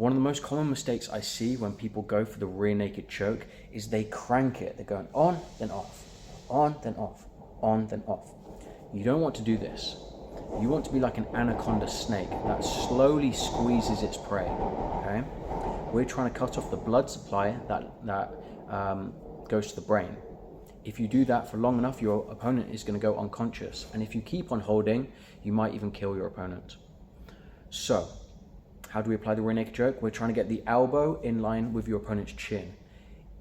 One of the most common mistakes I see when people go for the rear naked choke is they crank it. They're going on, then off, on, then off, on, then off. You don't want to do this. You want to be like an anaconda snake that slowly squeezes its prey, okay? We're trying to cut off the blood supply that goes to the brain. If you do that for long enough, your opponent is going to go unconscious. And if you keep on holding, you might even kill your opponent. So, how do we apply the rear naked choke? We're trying to get the elbow in line with your opponent's chin.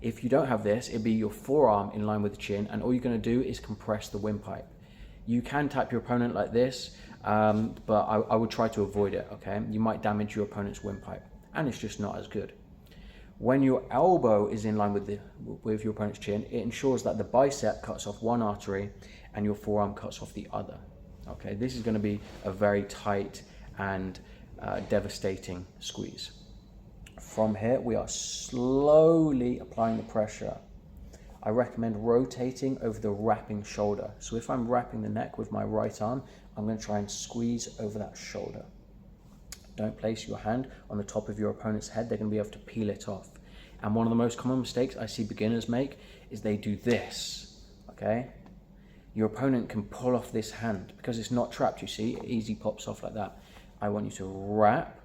If you don't have this, it'd be your forearm in line with the chin, and all you're going to do is compress the windpipe. You can tap your opponent like this, but I would try to avoid it, okay? You might damage your opponent's windpipe, and it's just not as good. When your elbow is in line with your opponent's chin, it ensures that the bicep cuts off one artery and your forearm cuts off the other, okay? This is going to be a very tight and devastating squeeze. From here, we are slowly applying the pressure. I recommend rotating over the wrapping shoulder. So if I'm wrapping the neck with my right arm, I'm going to try and squeeze over that shoulder. Don't place your hand on the top of your opponent's head. They're going to be able to peel it off. And one of the most common mistakes I see beginners make is they do this, okay? Your opponent can pull off this hand because it's not trapped, you see, it easily pops off like that. I want you to wrap,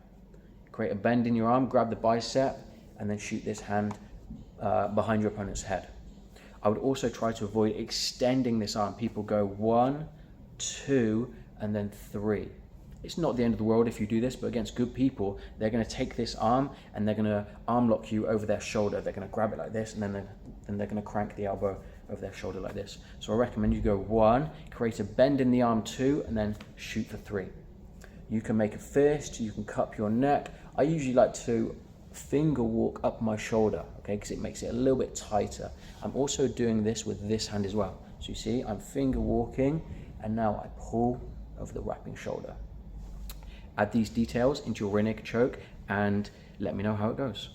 create a bend in your arm, grab the bicep, and then shoot this hand behind your opponent's head. I would also try to avoid extending this arm. People go 1, 2, and then 3. It's not the end of the world if you do this, but against good people, they're going to take this arm and they're going to arm lock you over their shoulder. They're going to grab it like this, and then they're going to crank the elbow over their shoulder like this. So I recommend you go 1, create a bend in the arm 2, and then shoot for 3. You can make a fist, you can cup your neck. I usually like to finger walk up my shoulder, okay, because it makes it a little bit tighter. I'm also doing this with this hand as well. So you see, I'm finger walking, and now I pull over the wrapping shoulder. Add these details into your rear naked choke and let me know how it goes.